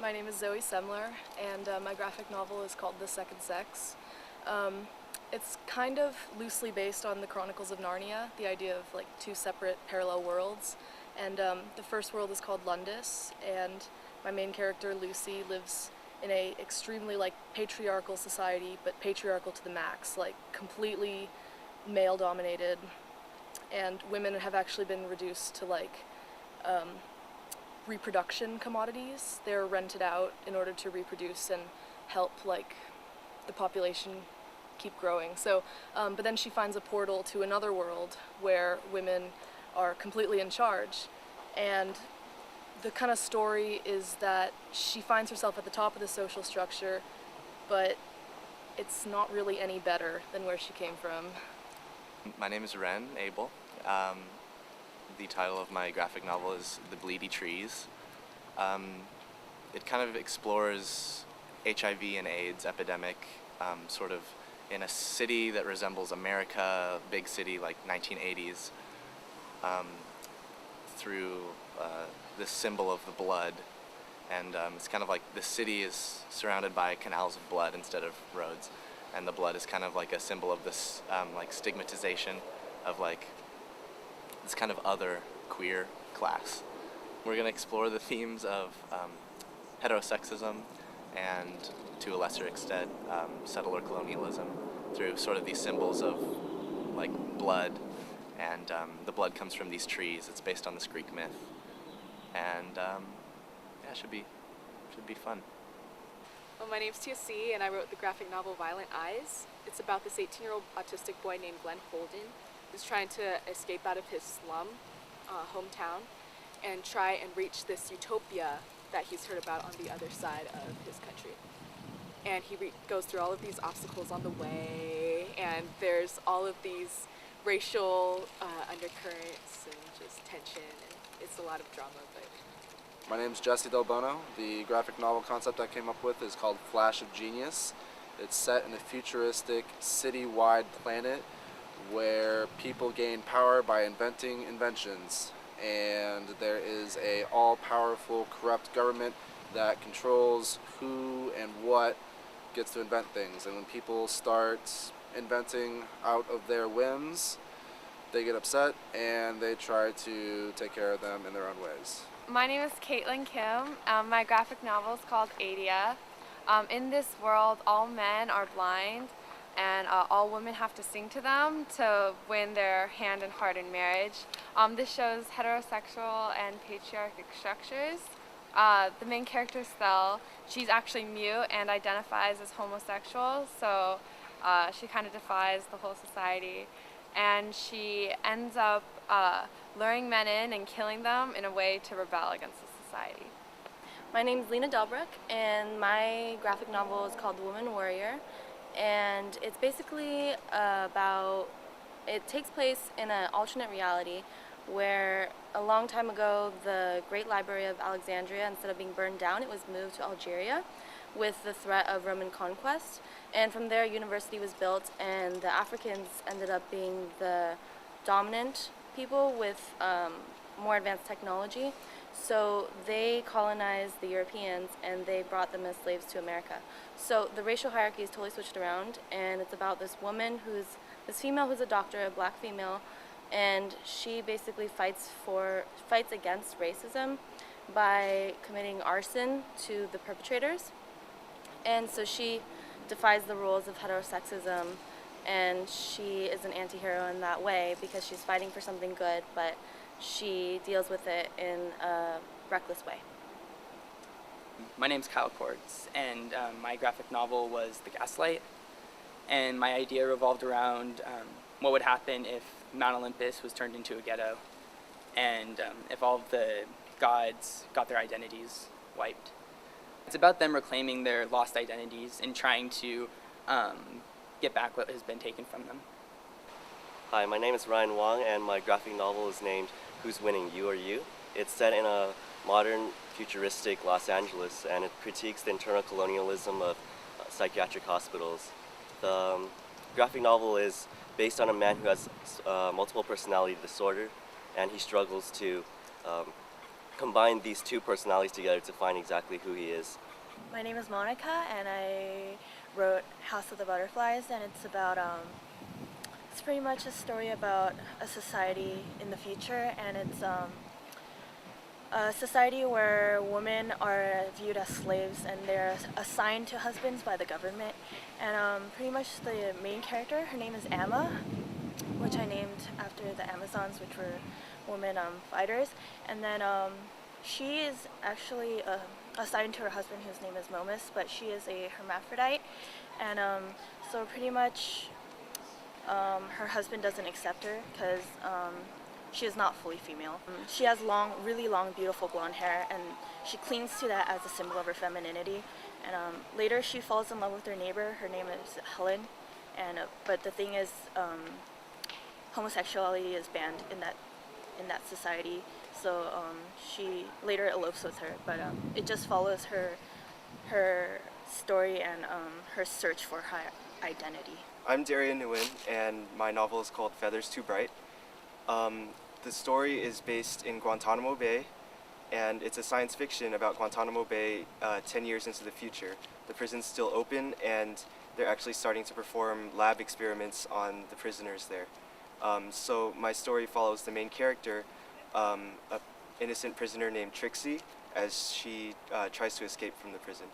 My name is Zoe Semler, and my graphic novel is called The Second Sex. It's kind of loosely based on the Chronicles of Narnia, the idea of like two separate parallel worlds. And the first world is called Lundis, and my main character, Lucy, lives in a extremely like patriarchal society, but patriarchal to the max, like completely male-dominated, and women have actually been reduced to like reproduction commodities. They're rented out in order to reproduce and help like the population keep growing. So, but then she finds a portal to another world where women are completely in charge, and the kind of story is that she finds herself at the top of the social structure, but it's not really any better than where she came from. My name is Ren Abel. The title of my graphic novel is The Bleedy Trees. It kind of explores HIV and AIDS epidemic, sort of in a city that resembles America, big city like 1980s, through this symbol of the blood. And it's kind of like the city is surrounded by canals of blood instead of roads, and the blood is kind of like a symbol of this like stigmatization of like this kind of other queer class. We're going to explore the themes of heterosexism and, to a lesser extent, settler colonialism through sort of these symbols of like blood, and the blood comes from these trees. It's based on this Greek myth, and yeah, it should be fun. Well, my name's Tia C, and I wrote the graphic novel Violent Eyes. It's about this 18-year-old autistic boy named Glenn Holden who's trying to escape out of his slum hometown and try and reach this utopia that he's heard about on the other side of his country. And he goes through all of these obstacles on the way, and there's all of these racial undercurrents and just tension, and it's a lot of drama. But my name's Jesse Del Bono. The graphic novel concept I came up with is called Flash of Genius. It's set in a futuristic city-wide planet where people gain power by inventing inventions, and there is a all-powerful corrupt government that controls who and what gets to invent things. And when people start inventing out of their whims, they get upset and they try to take care of them in their own ways. My name is Caitlin Kim. My graphic novel is called Adia. In this world, all men are blind, and all women have to sing to them to win their hand and heart in marriage. This shows heterosexual and patriarchic structures. The main character, Stell, she's actually mute and identifies as homosexual, so she kind of defies the whole society. And she ends up luring men in and killing them in a way to rebel against the society. My name is Lena Delbruck, and my graphic novel is called The Woman Warrior. And it's basically it takes place in an alternate reality where a long time ago the Great Library of Alexandria, instead of being burned down, it was moved to Algeria with the threat of Roman conquest. And from there a university was built, and the Africans ended up being the dominant people with more advanced technology. So they colonized the Europeans and they brought them as slaves to America. So the racial hierarchy is totally switched around, and it's about this female who's a doctor, a black female, and she basically fights against racism by committing arson to the perpetrators. And so she defies the rules of heterosexism, and she is an anti-hero in that way because she's fighting for something good, but she deals with it in a reckless way. My name's Kyle Quartz, and my graphic novel was The Gaslight, and my idea revolved around what would happen if Mount Olympus was turned into a ghetto, and if all of the gods got their identities wiped. It's about them reclaiming their lost identities and trying to get back what has been taken from them. Hi, my name is Ryan Wong, and my graphic novel is named Who's Winning, You or You? It's set in a modern, futuristic Los Angeles, and it critiques the internal colonialism of psychiatric hospitals. The graphic novel is based on a man who has multiple personality disorder, and he struggles to combine these two personalities together to find exactly who he is. My name is Monica, and I wrote House of the Butterflies, and it's about it's pretty much a story about a society in the future, and it's a society where women are viewed as slaves and they're assigned to husbands by the government. And pretty much the main character, her name is Amma, which I named after the Amazons, which were women fighters. And then she is actually assigned to her husband, whose name is Momus, but she is a hermaphrodite. And so pretty much her husband doesn't accept her because she is not fully female. She has long, really long, beautiful blonde hair, and she clings to that as a symbol of her femininity. And later she falls in love with her neighbor. Her name is Helen. And but the thing is, homosexuality is banned in that society. So she later elopes with her, but it just follows her story and her search for her identity. I'm Darian Nguyen, and my novel is called Feathers Too Bright. The story is based in Guantanamo Bay, and it's a science fiction about Guantanamo Bay 10 years into the future. The prison's still open, and they're actually starting to perform lab experiments on the prisoners there. So my story follows the main character, an innocent prisoner named Trixie, as she tries to escape from the prison.